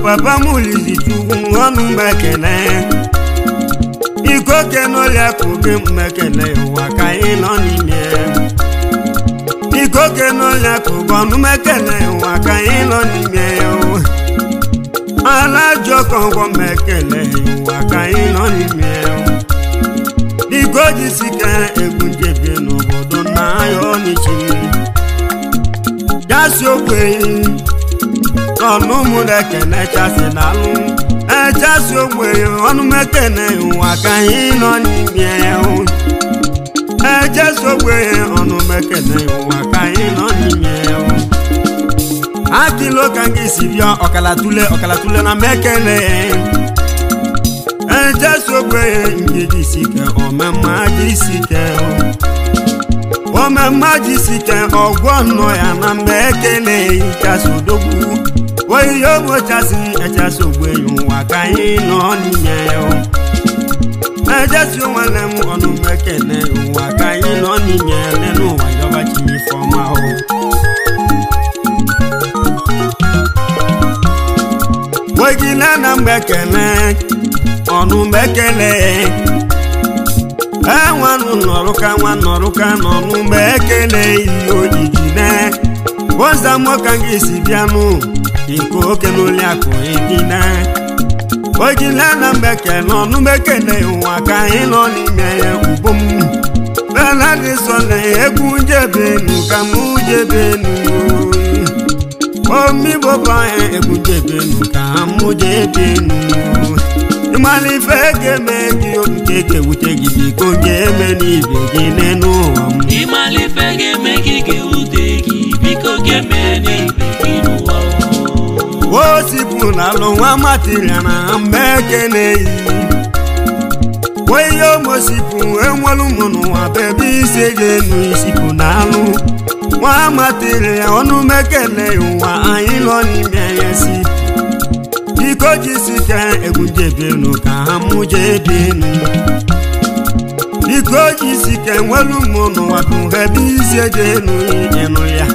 Papa mulizi chukwu ọnụ mekele iko kenolia kuke mekele ụwa ka anyị nọ n'ime iko kenolia kuke ọnụ mekele ụwa ka anyị nọ n'ime ala jọkọngwọ mekele ụwa ka anyị nọ n'ime iko jisike egwu njebe n'obodo na ya ọnịchi jasi ogbenye ọnụ mụdekene chasị n'alụ echasị ogbenye ọnụ mekene ụwa ka anyị nọ n'ime echasị ogbenye ọnụ mekene ụwa ka anyị nọ n'ime akilo ka gị si bịa ọkalatule na mekene echasị ogbenye nke jisike omemma jisike ọgwọ nnọ ya na mekene chasị odogwu oyi yobo chasi echasi ogbenye ụwa ka anyị nọ n'ime echasi onwere m ọnụ mekene ụwa ka anyị nọ n'ime n'ụwa yọba chimifọma wegile na mgbekene ọnụ mekene enwanụ nọrụka n'ọnụ mekene ihe ojigine ozamoka gị si bịanụ iko kenoli akụ egina ogile na mbekene ọnụ mekene ụwa ka anyị nọ n'ime ya ubom beladisole egwu jebenu ka mụ jebenu omibọba ya egwu jebenu ka mụ jebenu ịmalife ga-eme gị nke ga-ewute gị biko ga-eme n'ibe gị n'ụwa m ịmalife ga-eme gị ga-ewute gị biko ga-eme n'ibe gị n'ụwa osipu na alụ nwa matiria na mmekene yi oyi omosipu enwelu mụ n'ụwa bebe ise ga-enu isipu na alụ nwa matiria ọnụ mekene ụwa anyị nọ n'ime ya si biko jisike egwu jebenu ka ha mụ jebenu biko jisike enwelu mụ n'ụwa bụ bebe ise ga-enu ịnụ ya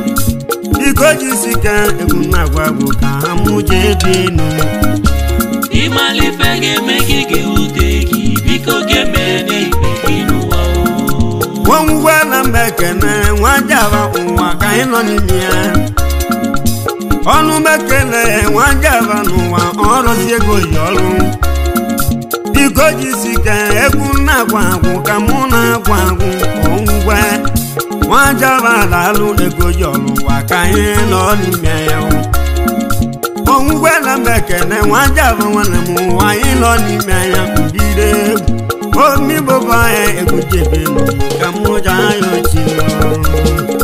biko jisike egwu na-agwagwo ka ha mụ jebenu ịmalife ga-eme gị ga-ewute gị biko ga-eme n'ibe gị n'ụwa onwugwe na mbekene nwajaba ụwa ka anyị nọ n'ime ya ọnụ mekene nwajaba n'ụwa ọrụzi ego yi ọrụ biko jisike egwu na-agwagwo ka mụ na-agwagwo onwugwe nwajaba na-alụ ego yi ọrụ ụwa ka anyị nọ n'ime ya onwugwe na mbekene nwajaba nwanne m ụwa anyị nọ n'ime ya mbide omibọba ya egwu jebenu ka mụ ja ya ochie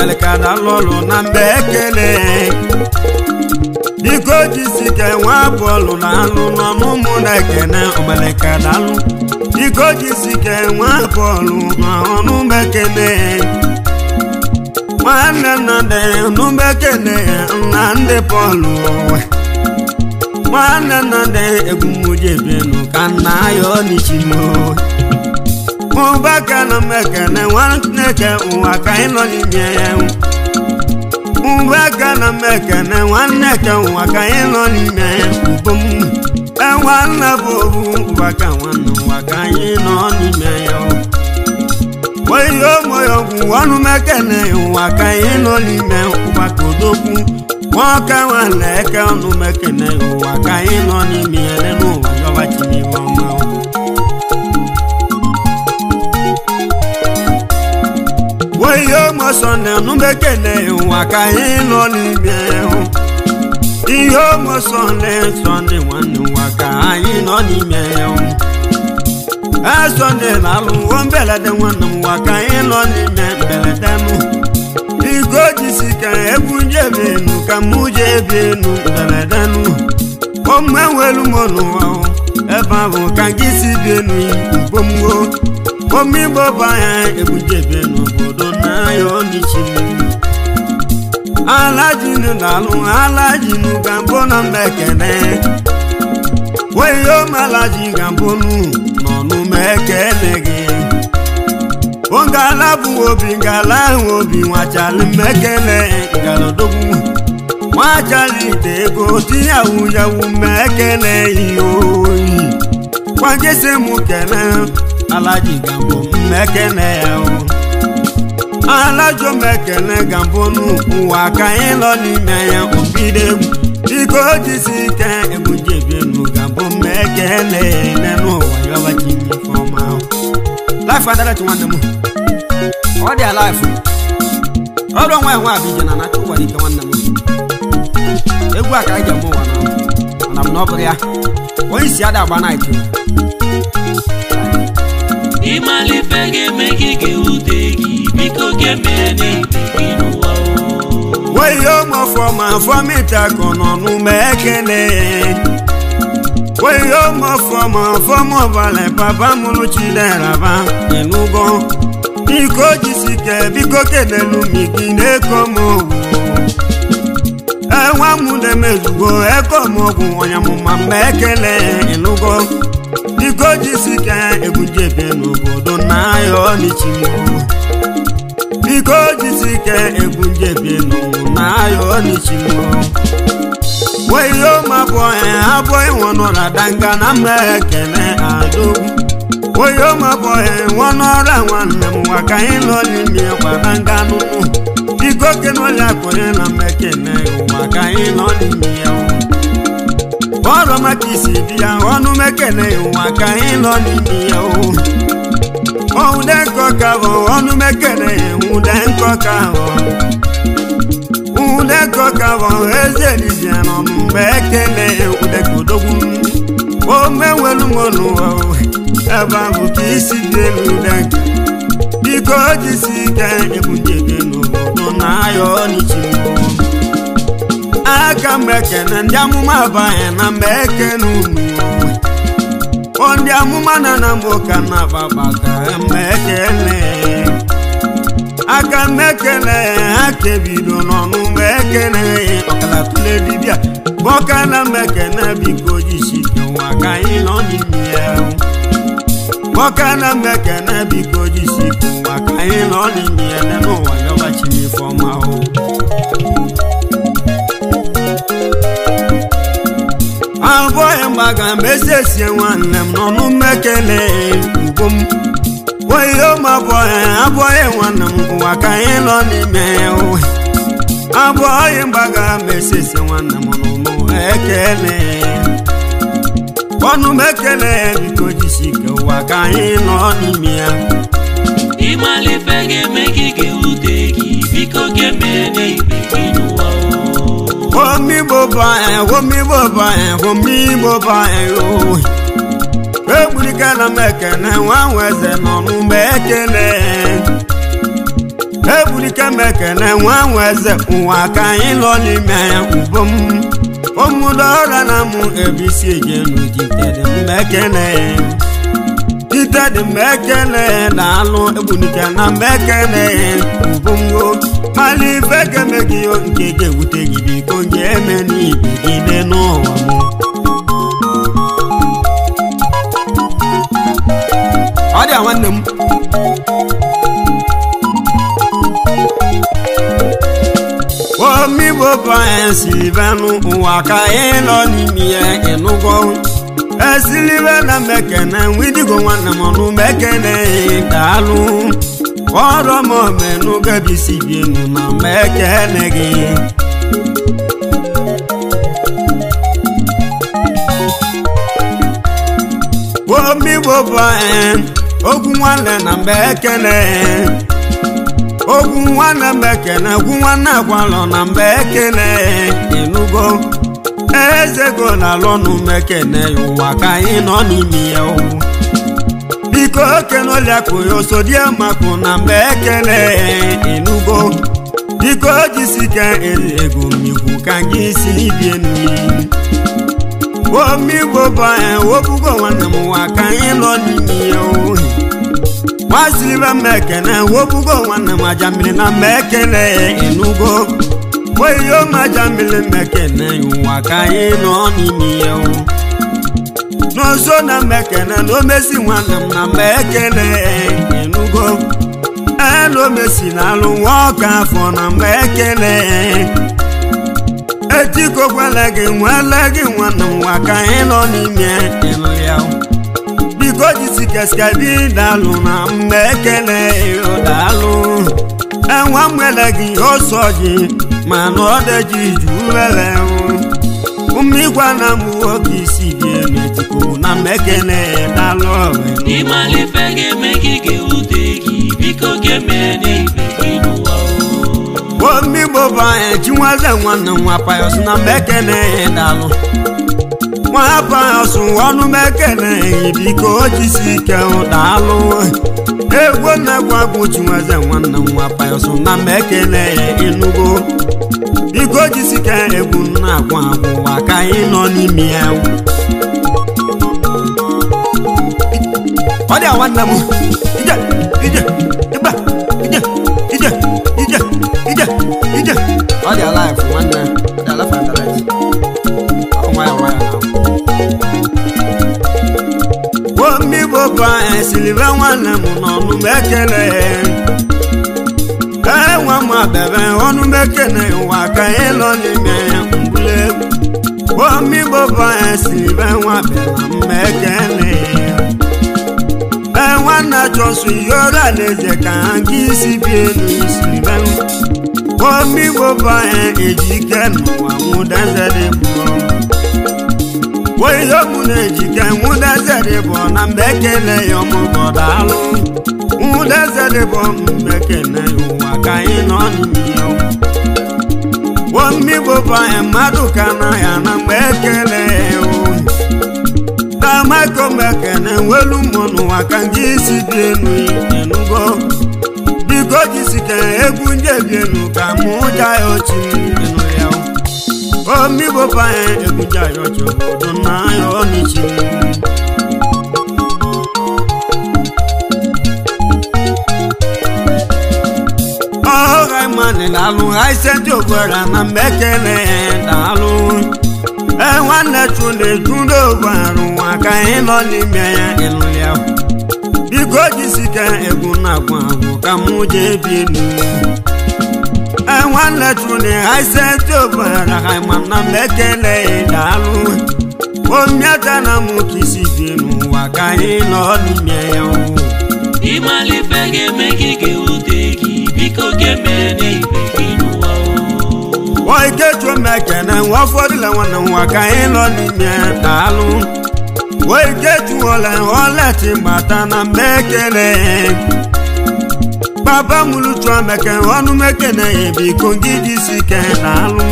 omelika dalụlụ na mbe ekele biko jisike nwa bọọlụ na alụ n'ọmụmụ na-ekene omelika dalụ biko jisike nwa bọọlụ na ọnụmụ ekele nwanne nnadị ọnụmụ ekele na ndị bọọlụ nwanne nnadị egwumujebenu ka nna ya onichimo ụbaka na mmekene nwanne ụwa ka anyị nọ n'ime ya ụbaka na mmekene nwanne ke ụwa ka anyị nọ n'ime ya ubom nwanne bụ obu ụbaka nwanne ụwa ka anyị nọ n'ime ya oyo moyogwu ọnụ mekene ụwa ka anyị nọ n'ime ụbaka odogwu nwoke nwanne eke ọnụ mekene ụwa ka anyị nọ n'ime ya n'ụwa yọbachimiwe ọma oyo mosone numekene ụwa ka anyị nọ n'ime ihe mosone sonde nwanne ụwa ka anyị nọ n'ime sonde na-alụ mbelede nwanne m ụwa ka anyị nọ n'ime mbelede m biko jisika egwu njebenu ka mụ jebenu mbelede m omenwelu m n'ụwa ebe ahụ ka gị si bienu ubomwo omigbo baya egwu njebenu obodo n'ahịa onichimu alajinu na-alụ alajinu gambo na mmekene weyo malaji gambonu n'ọnụ mekene gị ngala bụ obi ngala ahụ obi nwachali mmekene ngalodogwu nwachali ite ego tiyawu yawu mmekene ihe oyi kwagesi mụ kene alaji gambo mmekene ya alajo mekene gambonu ụwa ka anyị nọ n'ime ya obidegwu biko jisi ike egwujebenu gambo mmekene n'ụwa yọbachimifọma life adara nwanne m ọ dị alive ọrụ nwa nwa abije na na chụkwara ike nwanne m egwu aka ije mụ ụwa na m n'ọbụrụ ya onye isi ada agba naịtị ịmalife ga-eme gị ga-ewute gị biko ga-emere n'ikpe gị n'ụwa weyo mọfọma fọmitakọ n'ọnụ mekene weyo mọfọma fọmọbalị papa mụrụ chideraba enugo biko jisike biko kelelu migi na-eko m ogwu enwa m na-emezugo eko m ogwu ọnyamụma mmekele enugo biko jisike egwujebe n'obodo n'ahịa onichimo biko jisike egwujebe n'ahịa onichimo weyo mabụghị abụghị nwanọra danga na mmekele adogwu oyo mabụghị nwanọra nwanne m nwa ka anyị nọ n'ime kwadanga n'ụmụ biko kenọlị akụnye na mmekele ụwa ka anyị nọ n'ime ya ọrụ maka isi bịa ọnụ mekene ụwa ka anyị nọ n'ime ya ụde nkọka bụ ọnụ mekene ụde nkọka ụde nkọka bụ eze dibịa n'ọnụ mgbe ekele ụde kodogwu omenwelu n'ụwa ebe ahụ ka isi dị elu ụde nke biko jisi ike ebunjebe n'obodo n'ahịa onichimo aka mmekene ndị amụma abanye na mmekene unu ndị amụma na na mboka na babaka mmekene aka mmekene aka ebido n'ọnụ mmekene ọkala tụle dibịa boka na mmekene biko jisike nwa ka anyị nọ n'ime ya boka na mmekene biko jisike nwa ka anyị nọ n'ime ya n'ụwa yọbachiri ifeọma abụghị mgbaga mesesie nwanne m n'ọnụ mmekele ubom oyo abụghị nwanne m ụwa ka anyị nọ n'ime abụghị mgbaga mesesie nwanne m n'ọnụ ekele ọnụ mekele biko jisike ụwa ka anyị nọ n'ime ya ịmalife ga-eme gị ga-ewute gị biko ga-emere n'ikpe gị n'ụwa omigbo banye egburika na mekene nwa nweze n'ọnụ mgbe ekele ebulike mekene nwa nweze ụwa ka anyị nọ n'ime ya ubom omudora na mụ ebisi ejenu jitede mmekene jitede mmekene na alụ ebulike na mmekene ubomgo mali feke megiyo nke ga-ewute gị biko nye eme n'ibe gị dị n'ụwa mụ ọ dị nwanne m omi boba esilivenu ụwa ka ịnọ n'ime ya ịnụgo esilive na mekene widigo nwanne m ọnụ mekene daalụ ọrụ m omenu gabisi bienu na mekene gị omi boba ogwu nwanne na mekene ogwu nwanne mekene ogwu nwanne agwalọ na mekene ịnụgo ezego na alọnụ mekene ụwa ka anyị nọ n'ime ya biko kenoliakụ ya osodiemakụ na mekene ịnụgo biko jisike ego mmikwu ka gị si bie nri omigboba wobugo nwanne m ụwa ka anyị nọ n'ime ya ohi masilive mekene wobugo nwanne m ajamili na mekene ịnụgo oyiyo majamili mekene ụwa ka anyị nọ n'ime ya n'ozo na mekene n'omesi nwanne m na mekene ịnụgo n'omesi na alụ nwa ọka afọ na mekene etikokwele gị nwele gị nwanne m nwa ka anyị nọ n'ime ịnụ ya biko jisikeskabi dalụ na mmekele daalụ enwa mwele gị ọsọ gị mana ọ dịji juwele ụmụigwe na m nwoke isi gị emetiko na mmekele daalụ ịmalife ga-eme gị ga-ewute gị biko ga-eme n'ibe gị n'ụwa omigboba chinwaze nwanne nwa payọs na mmekele daalụ nwa payọs ọnụ mekele biko jisi ike daalụ egwu na-egwu agwụ chinwaze nwanne nwa payọs na mmekele ịnụgo biko jisi ike egwu na-agwụ agwụ ụwa ka anyị nọ n'ime ya ọ dị nwanne m ije ije ịba ije ije ije ije ije ọ dị alive nwanne ọ dị alive and alive ọ nwayọ nwayọ na omigboba esilive nwanne m n'ọnụ mekele enwe m abebe ọnụ mekele ụwa ka anyị nọ n'ime mbule omigboba esilive nwa bela mmekele nwanne chọsụ yoro alaeze ka gị isi bi elu isilive omigboba ejike n'ụwa nwụdezere bụ oyiyo mụ na-ejike nwụdezere bụ na mbekele ya ọmụgọ daalụ nwụdezere bụ mbekele ụwa ka anyị nọ n'ime ya omigboba mmadụ ka na ya na mbekele tamako mekene welu mụ n'ụwa ka gị isi bi elu ịnụgo biko jisike egwu ndị ebienu ka mụ ja ya ochi ịnụ ya omigboba egwu ja ya ochi obodo na ya ọnịchi ọha mmadụ na-alụ ha isenti ogbera na mmekele daalụ nwanne chụna-ejudo ogbarụ nwa ka anyị nọ n'ime ya ịnụ ya biko jisike egwu na-agwụ agwụ ka mụ jee bi enu nwanne chụna ha isenti ogbera ha ma na mmekele daalụ omiata na mụ ka isi bi n'ụwa ka anyị nọ n'ime ya ịmalife ga-eme gị ga-ewute gị biko ga-eme n'ibe gị n'ụwa oikechu mekene nwa ụfọdụla nwanne nwa ka anyị nọ n'ime daalụ oikechu olechi gbata na mmekele papa mụlụchua mekene ọnụ mekene biko gị jisi ike daalụ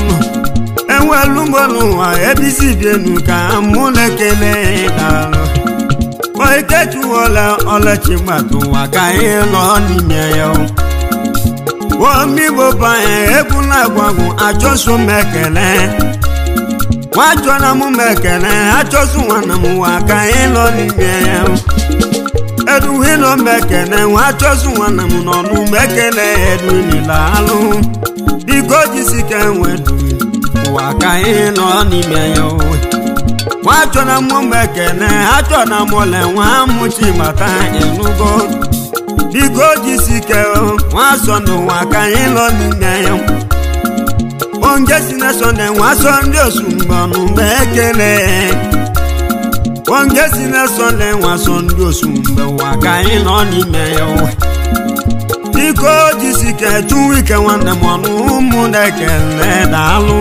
enwelu mgbe n'ụwa ebisi bienu ka mụ na-ekele daalụ oikechu olechi gbata ụwa ka anyị nọ n'ime ya omi boba egwu na-agwagwu achọsụ mekele nwachọ na mụ mekele achọsụ nwana m nwa ka ịlọ n'ime ya eduhilo mekele nwachọsụ nwana m n'ọnụ mekele eduhila alụ biko jisike nwedu ụwa ka ịlọ n'ime ya nwachọ na mụ mekele achọ na mụle nwa mụchi mata ịnụgo biko jisike nwasọ n'ụwa ka ịlọ n'ime ya onge si na Sunday nwasọ ndị osumbọnụ mekele onge si na Sunday nwasọ ndị osumbe ụwa ka ịlọ n'ime ya biko jisike Chuwike nwanne m ọnụ ụmụ na-ekele daalụ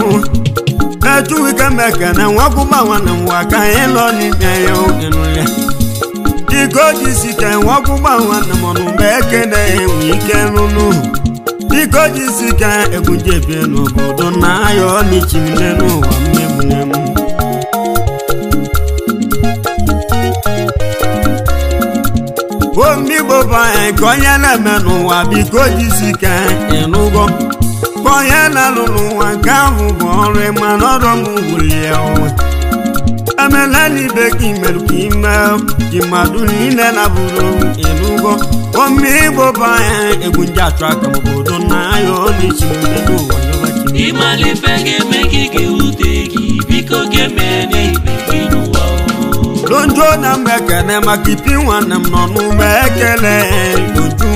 Chuwike mekele nwakwụba nwanne m ụwa ka ịlọ n'ime ya ịnụ ya biko jisike nwakwụba nwanne m ọnụ mekele enwe ike nụnụ biko jisike egwujebe n'obodo na-ayọ n'ichimile n'ụwa mmegbunem omigbo bụ anyị ka onye na-eme n'ụwa biko jisike ịnụgo ka onye na-alụ n'ụwa nke ahụ bụ ọrụ ịma n'ọrụ m wulie onwe emela n'ibe gị merụ ka ime ji mmadụ niile na bụrụ ịnụgo omigbo bụ anyị egwu nje achụ aka obodo na-ayọ n'ichimile n'ụwa ịmalife ga-eme gị ga-ewute gị biko ga-eme n'ibe gị n'ụwa lonjo na mekele maka ipi nwanne m n'ọnụ mekele lonju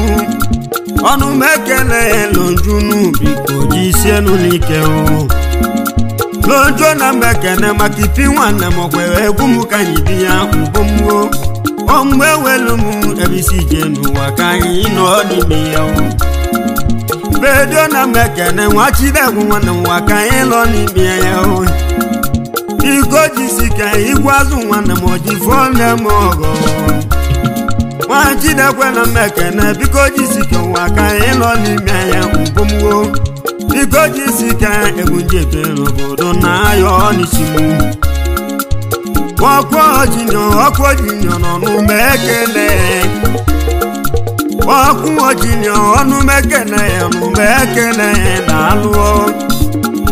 ọnụ mekele lonju n'ubiko jisienu n'ike lonjo na mekele maka ipi nwanne m okwere egwu m ka anyị bi ya mbomwo omgbe welu m ebisi je n'ụwa ka anyị nọ n'ime ya bedo na mekele nwachidegwu nwanne m nwa ka anyị nọ n'ime ya biko jisike igwazụ nwanne m ojifo nne m ọgọ nwachidekwe na mekele biko jisike nwa ka anyị nọ n'ime ya mbomwo biko jisike egwujebe n'obodo na-ayọ n'isimu ọkụ ojinyo n'ọnụ mekele ọkụ ojinyo ọnụ mekele ọnụ mekele na-alụ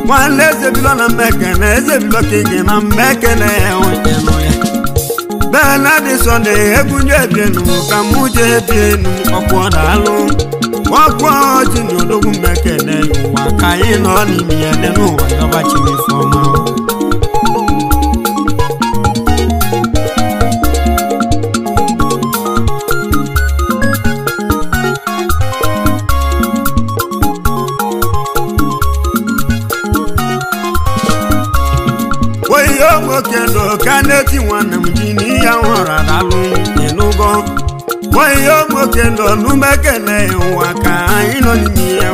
nwanne ezebilo na mmekele ezebilo kege na mmekele enụ ya bena dị Sunday egwunye ebienu ka mụ je ebienu ọkwụ daalụ ọkwụ ojinyo odogwu mmekele ụwa ka anyị nọ n'ime ya dị n'ụwa yọbachimifọma okendo kaneti nwanne m ji n'ihe nwụrụ adalụ ịnụgo oyiyo okendo numekele ụwa ka anyị nọ n'ime ya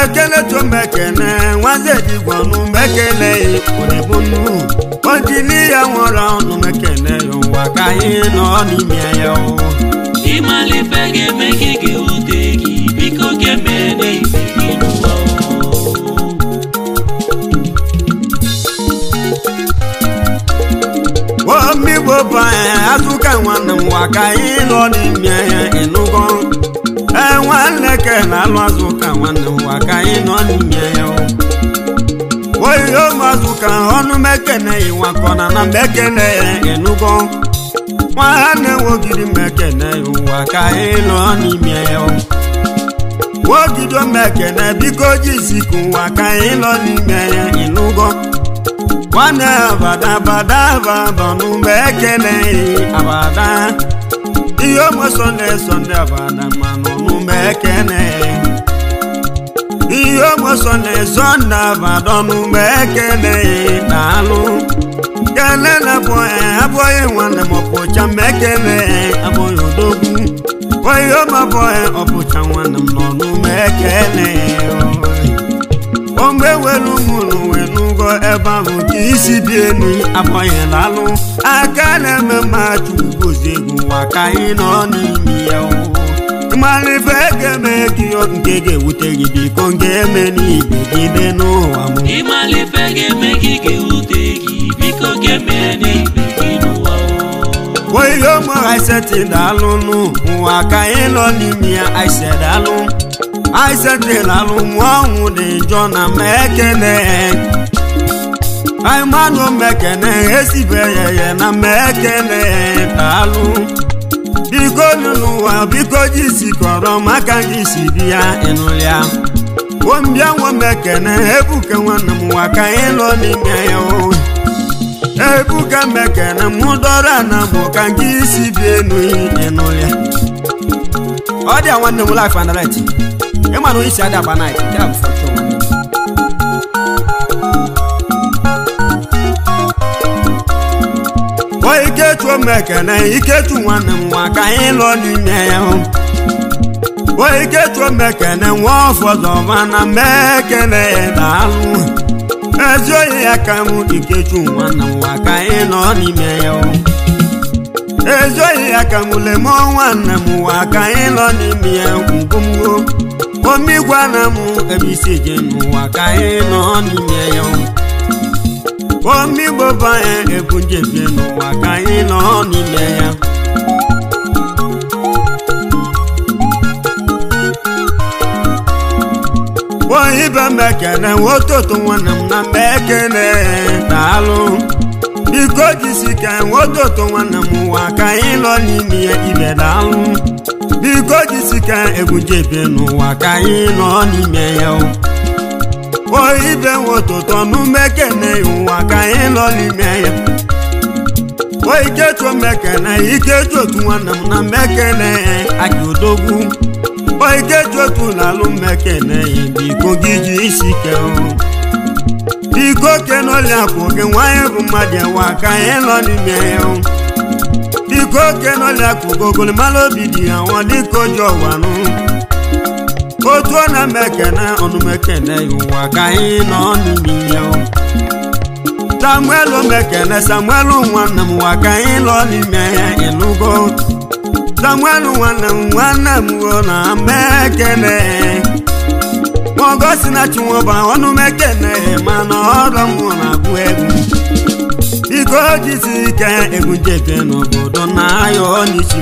ekele chomekele nwazedigwe numekele orebunu ojili ya nwụrụ numekele ụwa ka anyị nọ n'ime ya ịmalife ga-eme gị ga-ewute gị biko ga-eme n'ibe gị n'ụwa omigbo bụ anyị azụka nwanne m nwa ka anyị nọ n'ime ya ịnụgo nwanne ke na-alụ azụka nwanne m nwa ka anyị nọ n'ime ya oyiyo mazụka ọnụ mekene ịwakọna na mekene ya ịnụgo nwanne wogidi mekene ụwa ka anyị nọ n'ime ya wogido mekene biko jisiku ụwa ka anyị nọ n'ime ya ịnụgo nwanne abada nụ mekele abada ihe ọmụ Sunday abada manụ nụ mekele ihe ọmụ Sunday abada nụ mekele daalụ kele na abụghị nwanne m ọpụcha mekele abụghị odogwu onye ọma abụghị ọpụcha nwanne m nọ nụ mekele omgbe welu mụrụ wenugo ebe ahụ ka isi bi enu abụghịla alụ aka na-eme mma Chukwugozie egwu nwa ka anyị nọ n'ime ya ịmalife ga-eme gị nke ga-ewute gị biko nke eme n'ibe gị dị n'ụwa m ịmalife ga-eme gị ga-ewute gị biko ga-eme n'ibe gị n'ụwa oyiyo ụmụ aiseti daalụ n'ụwa ka anyị nọ n'ime ya aise daalụ anyị setịrị alụ mụọ ọnwụ dị njọ na mekene anyị manụ mekene esibe yeye na mekene daalụ biko n'ụwa biko jisi kọrọ maka gị si bi ya ịnụlịa ombịa nwa mekene ebuka nwanne m nwa ka anyị nọ n'ime ya ebuka mekene mụ dọrọ na mụ ka gị si bi enu ịnụlịa ọ dị a nwanne m life and right ịma na isi adị agba night nke a bụ fọchọ nwanne o ikechu mekene ikechu nwanne m nwa ka anyị nọ n'ime ya o ikechu mekene nwa ọfọdụ ọma na mekene daalụ ezi oyi ya ka m ikechu nwanne m nwa ka anyị nọ n'ime ya ezi oyi ya ka m lemo nwanne m nwa ka anyị nọ n'ime ya ngwungwo omigwa na m ebe isi je n'ụwa ka anyị nọ n'ime ya omigbo banye ebunjebi n'ụwa ka anyị nọ n'ime ya ibe mekene nwototo nwanne m na mekene daalụ biko jisike nwototo nwanne m nwa ka anyị nọ n'ime ya ibe daalụ biko jisike ebunjebi n'ụwa ka anyị nọ n'ime ya ibe nwototo n'umekene ụwa ka anyị nọ n'ime ya ikechu mekene ikechu otu nwanne m na mekene aki odogwu ikechu otu n'alụ mekene biko gị ji isi ike biko kenoliakụ gị nwanyị bụ mmadụ ewa ka anyị nọ n'ime ya biko kenoliakụ gogolimalụ obi dị ya nwa dịka oji ọgwanụ otu ọ na mekene ọnụmekene ụwa ka anyị nọ n'ime ya Samuelu mekene Samuelu nwanne m nwa ka anyị nọ n'ime ya ịnụgo Samuelu nwanne m na mekene mogosi na chinwoba ọnụmekene mana ọrụ m na-agụ egwu biko jisi ike ebunjebe n'obodo na-ayọ n'isi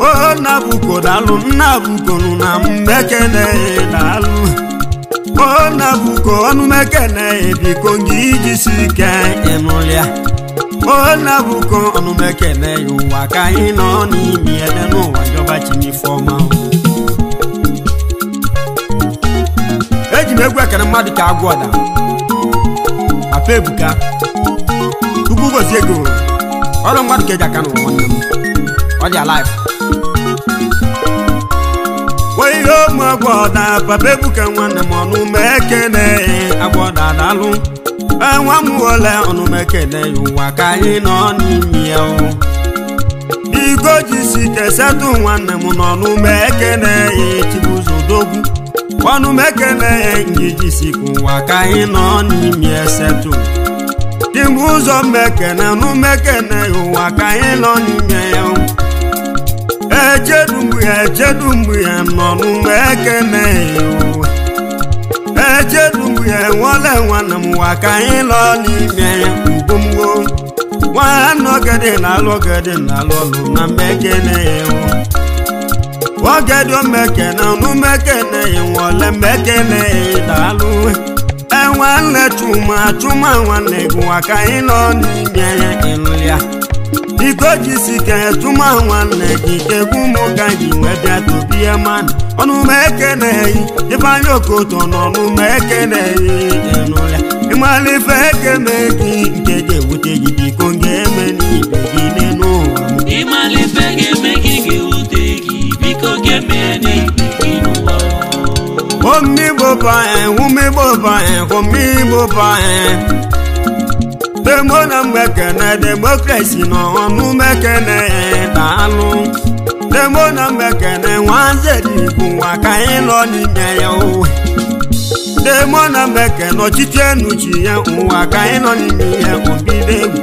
o nabuko daalụ nnabukonu na mmekene daalụ o nabuko ọnụmekene biko gị jisi ike ịnụlịa o nabuko ọnụmekene ụwa ka anyị nọ n'ime ede n'ụwa jọba chinifọma eji m egwu ekene mmadụ ka agwụ ọda papa ebuka ugwu gozie ego ọrụ mmadụ ka eji aka n'ụwa nwanne m ọ dị alive ihe ụmụ agwọda papa ebuka nwanne m ọnụmekene agwọda daalụ nwa m ole ọnụmekene ụwa ka anyị nọ n'ime ya biko jisi kesetụ nwanne m n'ọnụmekene chibuzo dogwu ọnụmekene njijisi ụwa ka anyị nọ n'ime esetụ dimụ ụzọ mmekene ọnụmekene ụwa ka anyị nọ n'ime ya echedumbu ya nọ n'umekene echedumbu ya nwole nwanne m nwa ka anyị nọ n'ime ya ugomwo nwanne ogede na-alụ ọlụ na mmekene ogede omekene n'umekene nwole mmekene daalụ nwanne chuma nwanne gị nwa ka anyị nọ n'ime ya ịnụlịa biko jisike tụma nwanne gị egwu m ka ji wee bịa tobie mmanụ ọnụmekene ịbanye okoto n'ọnụmekene ịnụlịa ịmalife ekeme gị nke ga-ewute gị biko ga-eme n'ibe gị n'ụwa ịmalife ga-eme gị ga-ewute gị biko ga-eme n'ibe gị n'ụwa omigbo banye demo na mmekene demokrasi n'ọnụmekene daalụ demo na mmekene nwanze dịbụ nwa ka anyị nọ n'ime ya demo na mmekene ọchịchị enuchi ya ụwa ka anyị nọ n'ime ya obido egwu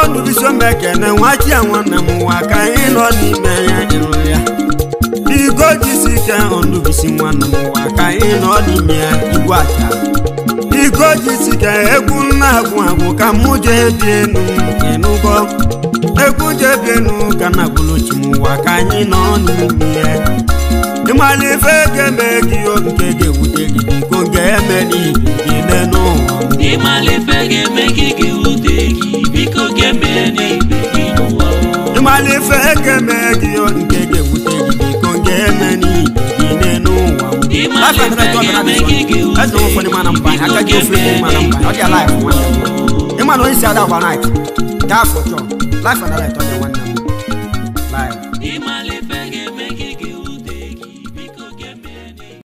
onubiso mmekene nwachi ya nwanne m nwa ka anyị nọ n'ime ya ịrụ ya biko jisike onubisi nwanne m nwa ka anyị nọ n'ime ya igwe acha biko jisike egwu nna agwụ ka mụ jee bienu ịnụgo egwu jee bienu ka na gbolochi m ụwa ka anyị nọ n'ime ya ịmalife ga-eme gị nke ga-ewute gị biko ga-eme n'ibe gị n'ụwa ịmalife ga-eme gị ga-ewute gị biko ga-eme n'ibe gị n'ụwa ịmalife ga-eme gị nke ga-ewute gị biko ga-eme n'ibe gị n'ụwa ịmalife ga-eme gị ga-ewute gị biko ga-eme n'ibe gị ịma na onye si ada agba night gaa for chọ life and life